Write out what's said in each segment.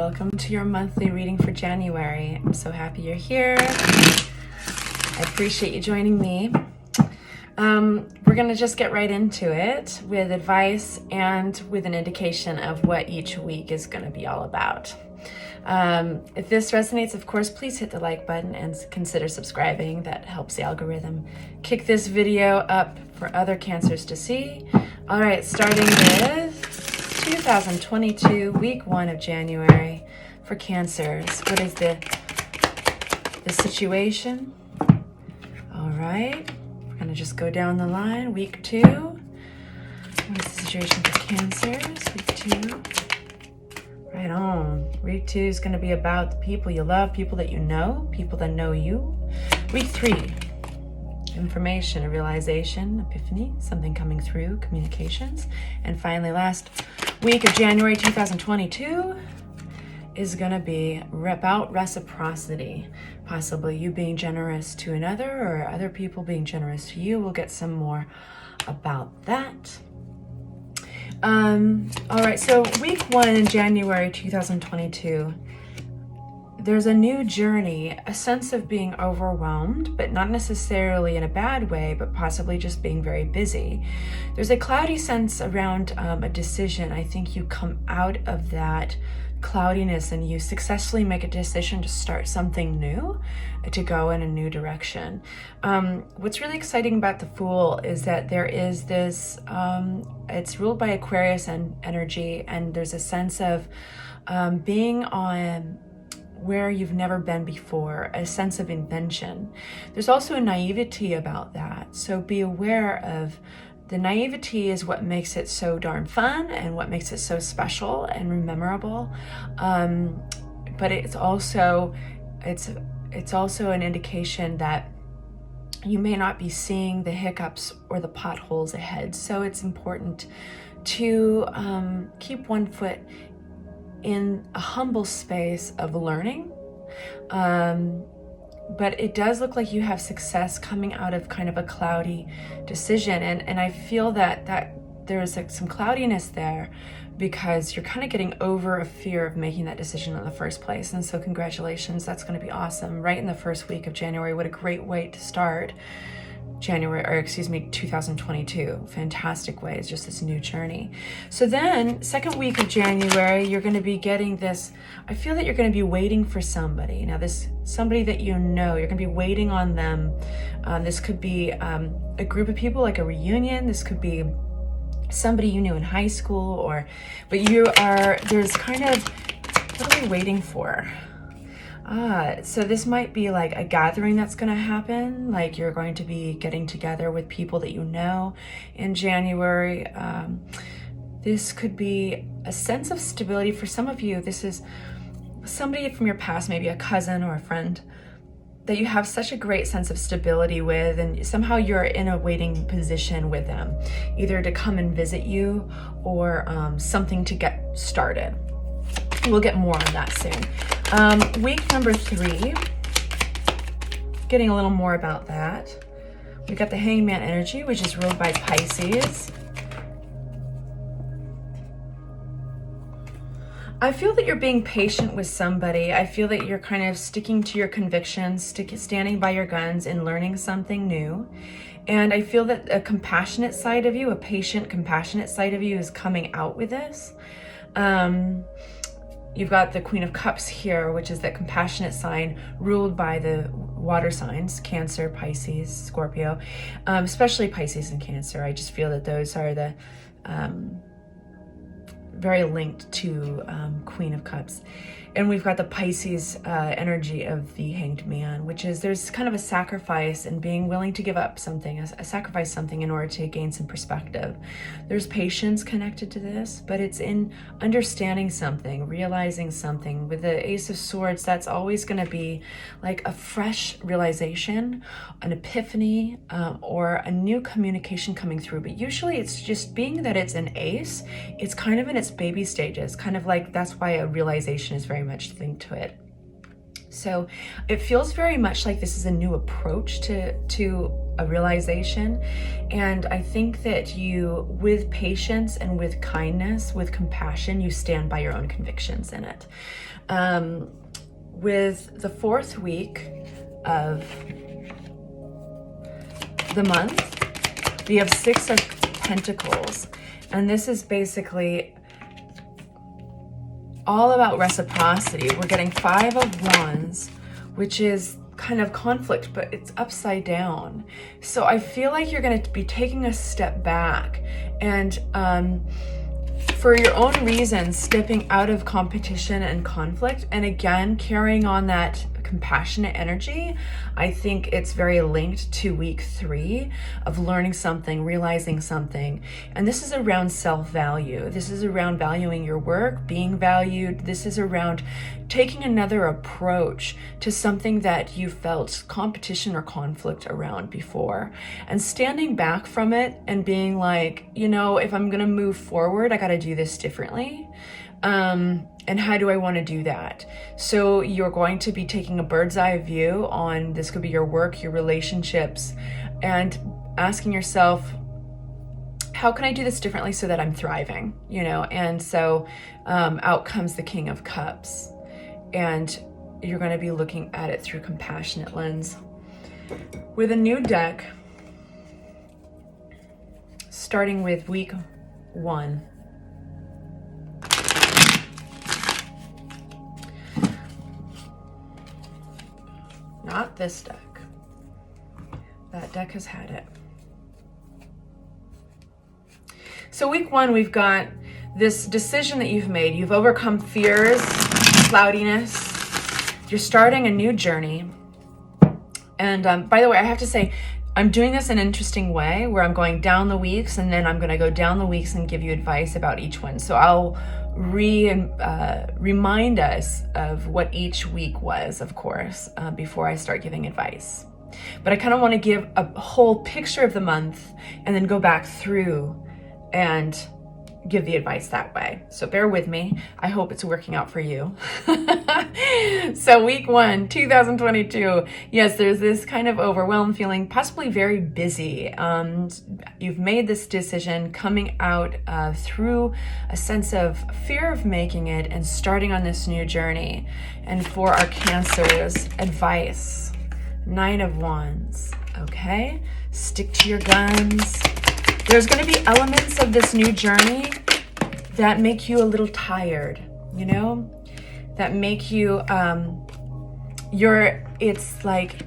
welcome to your monthly reading for January. I'm so happy you're here. I appreciate you joining me. We're going to just get right into it with advice and with an indication of what each week is going to be all about. If this resonates, of course, please hit the like button and consider subscribing. That helps the algorithm kick this video up for other Cancers to see. All right, starting with 2022, week 1 of January for Cancers. What is the situation? All right, we're going to just go down the line. Week 2. What is the situation for Cancers? Week 2. Right on. Week 2 is going to be about the people you love, people that you know, people that know you. Week 3. Information, a realization, epiphany, something coming through, communications. And finally, last week of January 2022 is going to be about reciprocity. Possibly you being generous to another or other people being generous to you. We'll get some more about that. All right, so week 1 in January 2022, there's a new journey, a sense of being overwhelmed, but not necessarily in a bad way, but possibly just being very busy. There's a cloudy sense around a decision. I think you come out of that cloudiness and you successfully make a decision to start something new, to go in a new direction. What's really exciting about the Fool is that there is this, it's ruled by Aquarius and energy, and there's a sense of being on where you've never been before, a sense of invention. There's also a naivety about that, so be aware of the naivety is what makes it so darn fun and what makes it so special and memorable. But it's also an indication that you may not be seeing the hiccups or the potholes ahead. So it's important to keep one foot in a humble space of learning. But it does look like you have success coming out of kind of a cloudy decision. And I feel that there's like some cloudiness there because you're kind of getting over a fear of making that decision in the first place. And so congratulations, that's going to be awesome. Right in the first week of January, what a great way to start 2022. Fantastic way. It's just this new journey. So then second week of January, you're going to be getting this, I feel that you're going to be waiting for somebody. Now this somebody that you know, you're going to be waiting on them. This could be a group of people, like a reunion. This could be somebody you knew in high school, but there's kind of, what are we waiting for? So this might be like a gathering that's going to happen, like you're going to be getting together with people that you know in January. This could be a sense of stability for some of you. This is somebody from your past, maybe a cousin or a friend that you have such a great sense of stability with, and somehow you're in a waiting position with them, either to come and visit you or something to get started. We'll get more on that soon. Week number 3, getting a little more about that. We got the Hangman energy, which is ruled by Pisces. I feel that you're being patient with somebody. I feel that you're kind of sticking to your convictions, standing by your guns and learning something new. And I feel that a compassionate side of you, a patient, compassionate side of you is coming out with this. You've got the Queen of Cups here, which is that compassionate sign ruled by the water signs, Cancer, Pisces, Scorpio, especially Pisces and Cancer. I just feel that those are the very linked to Queen of Cups. And we've got the Pisces energy of the Hanged Man, which is there's kind of a sacrifice and being willing to give up something, sacrifice something in order to gain some perspective. There's patience connected to this, but it's in understanding something, realizing something. With the Ace of Swords, that's always going to be like a fresh realization, an epiphany, or a new communication coming through. But usually it's just being that it's an ace, it's kind of in its baby stages, kind of like that's why a realization is very much linked to it. So it feels very much like this is a new approach to a realization. And I think that you, with patience and with kindness, with compassion, you stand by your own convictions in it. With the 4th week of the month, we have 6 of Pentacles. And this is basically all about reciprocity. We're getting 5 of Wands, which is kind of conflict, but it's upside down. So I feel like you're going to be taking a step back and for your own reasons, stepping out of competition and conflict, and again, carrying on that compassionate energy. I think it's very linked to week 3 of learning something, realizing something. And this is around self-value. This is around valuing your work, being valued. This is around taking another approach to something that you felt competition or conflict around before, and standing back from it and being like, you know, if I'm going to move forward, I got to do this differently. And how do I want to do that? So you're going to be taking a bird's eye view on, this could be your work, your relationships, and asking yourself, how can I do this differently so that I'm thriving, you know? And so out comes the King of Cups, and you're going to be looking at it through compassionate lens. With a new deck, starting with week 1. Not this deck. That deck has had it. So week 1, we've got this decision that you've made. You've overcome fears, cloudiness. You're starting a new journey. And by the way, I have to say, I'm doing this in an interesting way where I'm going down the weeks, and then I'm going to go down the weeks and give you advice about each one. So I'll remind us of what each week was, of course, before I start giving advice. But I kind of want to give a whole picture of the month and then go back through and give the advice that way. So bear with me. I hope it's working out for you. So week 1, 2022. Yes, there's this kind of overwhelmed feeling, possibly very busy. You've made this decision coming out through a sense of fear of making it and starting on this new journey. And for our Cancers, advice, 9 of Wands. Okay, stick to your guns. There's going to be elements of this new journey that make you a little tired, you know, that make you, it's like,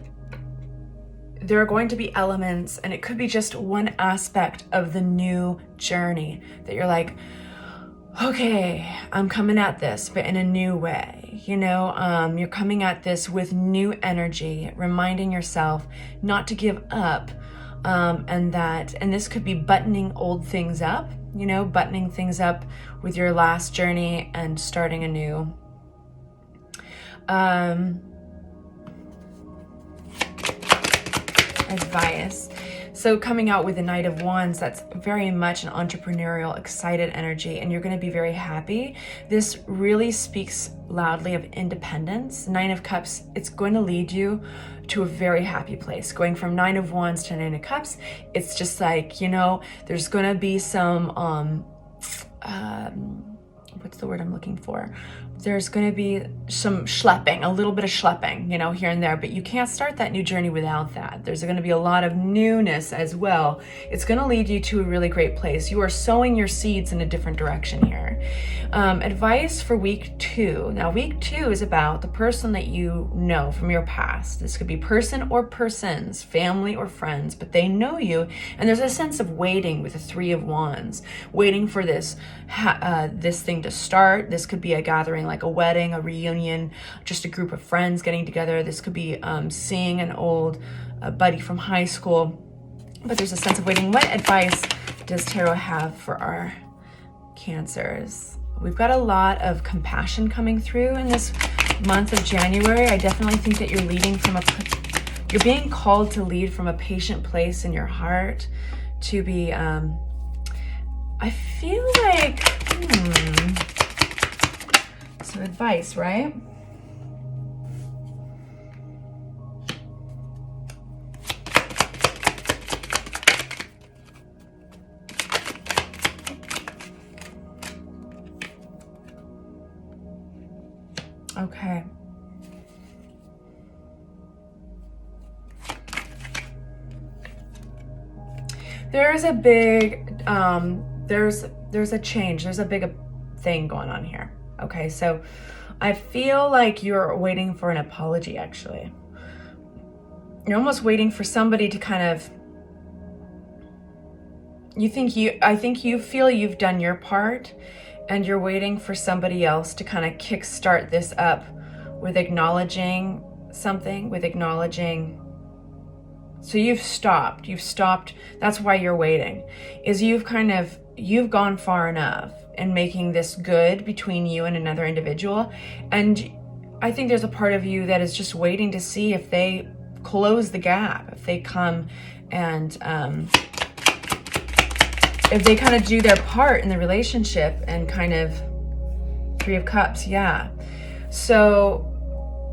there are going to be elements, and it could be just one aspect of the new journey that you're like, okay, I'm coming at this, but in a new way, you know, you're coming at this with new energy, reminding yourself not to give up. And this could be buttoning old things up, you know, buttoning things up with your last journey and starting anew. Advice. So coming out with the Knight of Wands, that's very much an entrepreneurial, excited energy, and you're going to be very happy. This really speaks loudly of independence. 9 of Cups, it's going to lead you to a very happy place. Going from 9 of Wands to 9 of Cups, it's just like, you know, there's going to be some, what's the word I'm looking for? There's going to be some schlepping, a little bit of schlepping, you know, here and there, but you can't start that new journey without that. There's going to be a lot of newness as well. It's going to lead you to a really great place. You are sowing your seeds in a different direction here. Advice for week 2. Now, week 2 is about the person that you know from your past. This could be person or persons, family or friends, but they know you, and there's a sense of waiting with the 3 of Wands, waiting for this thing to start. This could be a gathering, like a wedding, a reunion, just a group of friends getting together. This could be seeing an old buddy from high school, but there's a sense of waiting. What advice does Tarot have for our Cancers? We've got a lot of compassion coming through in this month of January. I definitely think that you're being called to lead from a patient place in your heart, to be, I feel like, some advice, right? Okay. There's a big, there's a change. There's a big thing going on here. Okay, so I feel like you're waiting for an apology, actually. You're almost waiting for somebody to kind of, I think you feel you've done your part, and you're waiting for somebody else to kind of kickstart this up with acknowledging something, with acknowledging. So you've stopped, that's why you're waiting, is you've gone far enough in making this good between you and another individual. And I think there's a part of you that is just waiting to see if they close the gap, if they come and, if they kind of do their part in the relationship and kind of, Three of Cups, yeah. So,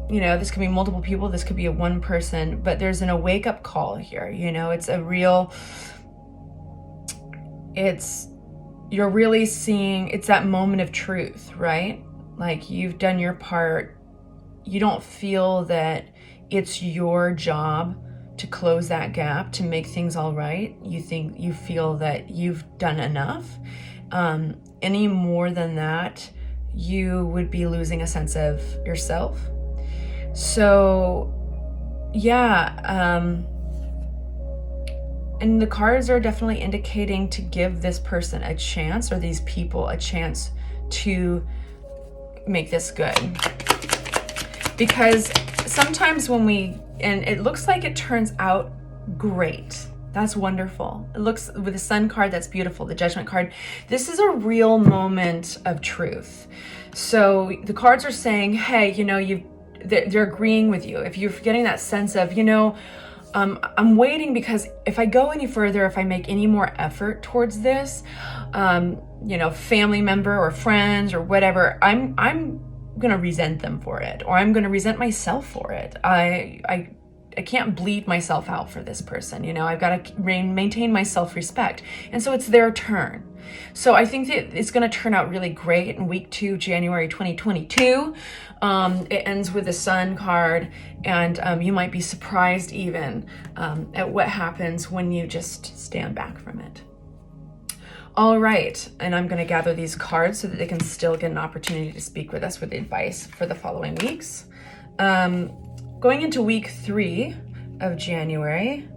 you know, this could be multiple people, this could be a one person, but there's a wake up call here. You know, it's a real, you're really seeing, it's that moment of truth, right? Like, you've done your part. You don't feel that it's your job to close that gap, to make things all right. You feel that you've done enough. Any more than that, you would be losing a sense of yourself. So, yeah, and the cards are definitely indicating to give this person a chance, or these people a chance to make this good. Because sometimes and it looks like it turns out great. That's wonderful. It looks, with the Sun card, that's beautiful. The Judgment card, this is a real moment of truth. So the cards are saying, hey, you know, they're agreeing with you. If you're getting that sense of, you know, I'm waiting because if I go any further, if I make any more effort towards this, you know, family member or friends or whatever, I'm going to resent them for it, or I'm going to resent myself for it. I can't bleed myself out for this person. You know, I've got to maintain my self-respect. And so it's their turn. So I think that it's going to turn out really great in week 2, January 2022. It ends with the Sun card, and you might be surprised even at what happens when you just stand back from it. All right, and I'm going to gather these cards so that they can still get an opportunity to speak with us with advice for the following weeks. Going into week 3 of January,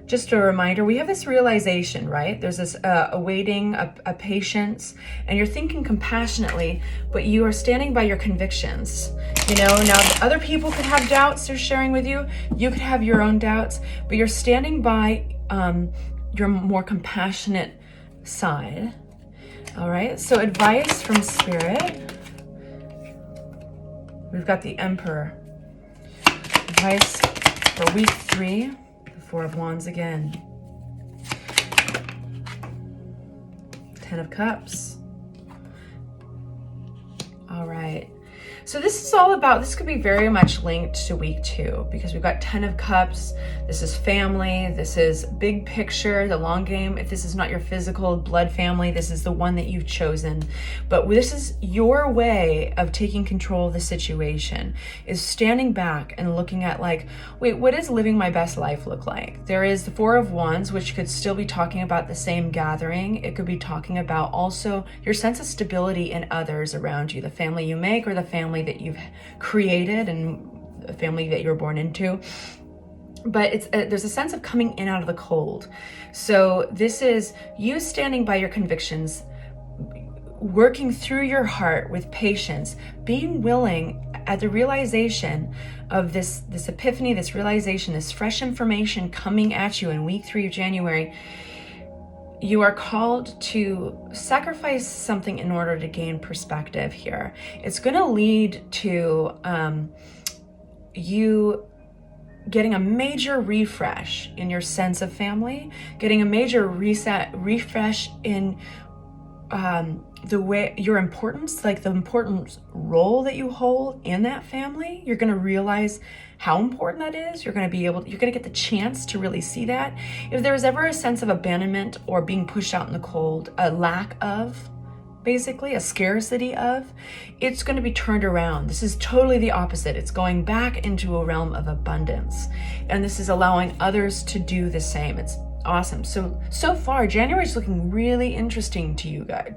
just a reminder, we have this realization, right? There's this awaiting, a patience, and you're thinking compassionately, but you are standing by your convictions. You know, now other people could have doubts they're sharing with you. You could have your own doubts, but you're standing by your more compassionate side. All right, so advice from Spirit. We've got the Emperor. Advice for week 3, the Four of Wands again. 10 of Cups. All right. So this is all about, this could be very much linked to week 2, because we've got 10 of Cups. This is family. This is big picture, the long game. If this is not your physical blood family, this is the one that you've chosen. But this is your way of taking control of the situation, is standing back and looking at, like, wait, what does living my best life look like? There is the Four of Wands, which could still be talking about the same gathering. It could be talking about also your sense of stability in others around you, the family you make or the family that you've created and a family that you were born into. But it's there's a sense of coming in out of the cold. So this is you standing by your convictions, working through your heart with patience, being willing at the realization of this epiphany, this realization, this fresh information coming at you in week 3 of January. You are called to sacrifice something in order to gain perspective here. It's going to lead to you getting a major refresh in your sense of family, getting a major refresh in the way your importance, like the important role that you hold in that family. You're going to realize how important that is. You're going to get the chance to really see that. If there was ever a sense of abandonment or being pushed out in the cold, a lack of basically, a scarcity of, it's going to be turned around. This is totally the opposite. It's going back into a realm of abundance. And this is allowing others to do the same. It's awesome. So far, January is looking really interesting to you guys,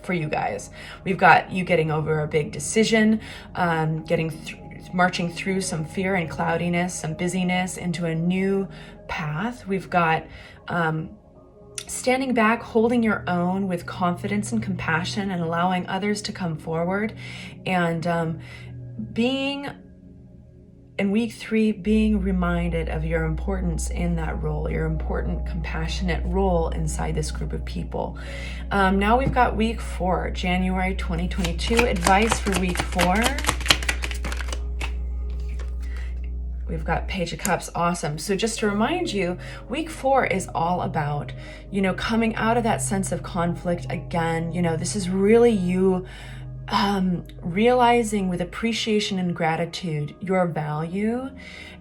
for you guys. We've got you getting over a big decision, marching through some fear and cloudiness, some busyness into a new path. We've got standing back, holding your own with confidence and compassion, and allowing others to come forward, and being in week 3, being reminded of your importance in that role, your important, compassionate role inside this group of people. Now we've got week 4, January 2022. Advice for week 4. We've got Page of Cups. Awesome. So just to remind you, week 4 is all about, coming out of that sense of conflict again. This is really you realizing with appreciation and gratitude your value,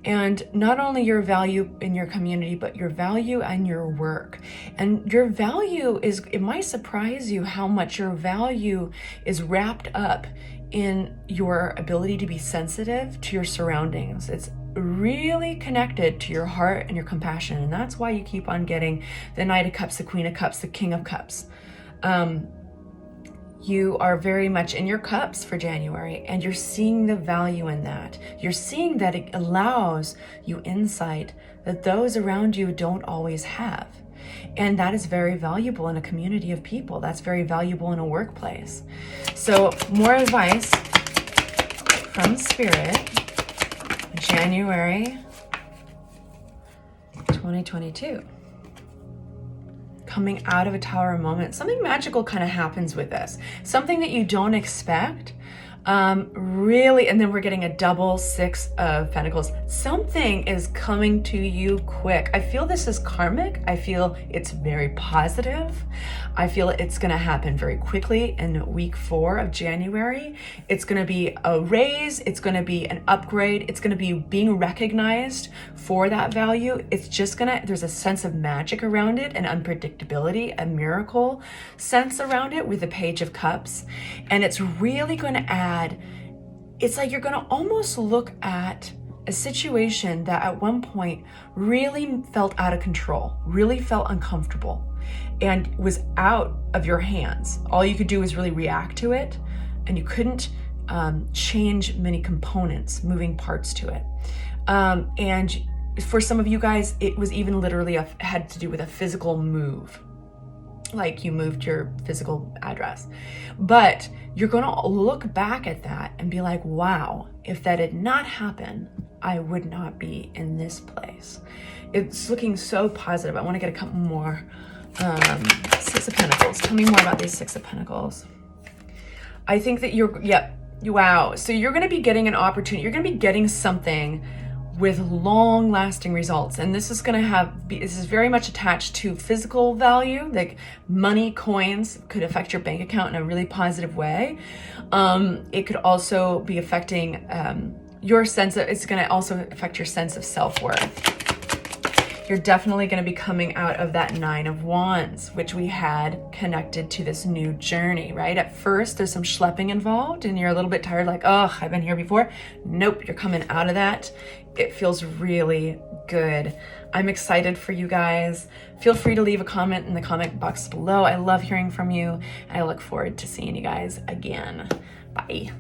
and not only your value in your community, but your value and your work. And your value it might surprise you how much your value is wrapped up in your ability to be sensitive to your surroundings. It's really connected to your heart and your compassion. And that's why you keep on getting the Knight of Cups, the Queen of Cups, the King of Cups. You are very much in your cups for January, and you're seeing the value in that. You're seeing that it allows you insight that those around you don't always have. And that is very valuable in a community of people. That's very valuable in a workplace. So more advice from Spirit, January 2022. Coming out of a Tower moment, something magical kind of happens with this. Something that you don't expect. Really, and then we're getting a double 6 of Pentacles. Something is coming to you quick. I feel this is karmic. I feel it's very positive. I feel it's going to happen very quickly in week 4 of January. It's going to be a raise. It's going to be an upgrade. It's going to be being recognized for that value. It's just there's a sense of magic around it, an unpredictability, a miracle sense around it with the Page of Cups. And it's really going to add, it's like you're going to almost look at a situation that at one point really felt out of control, really felt uncomfortable, and was out of your hands. All you could do was really react to it, and you couldn't change many components, moving parts to it. And for some of you guys, it was even literally had to do with a physical move. Like you moved your physical address. But you're going to look back at that and be like, wow, if that had not happened, I would not be in this place. It's looking so positive. I want to get a couple more. 6 of Pentacles. Tell me more about these 6 of Pentacles. I think that wow. So you're going to be getting an opportunity. You're going to be getting something with long-lasting results, and this is going to this is very much attached to physical value, like money, coins could affect your bank account in a really positive way. It could also be affecting it's going to also affect your sense of self-worth. You're definitely going to be coming out of that 9 of Wands, which we had connected to this new journey, right? At first, there's some schlepping involved, and you're a little bit tired, like, oh, I've been here before. Nope, you're coming out of that. It feels really good. I'm excited for you guys. Feel free to leave a comment in the comment box below. I love hearing from you, and I look forward to seeing you guys again. Bye.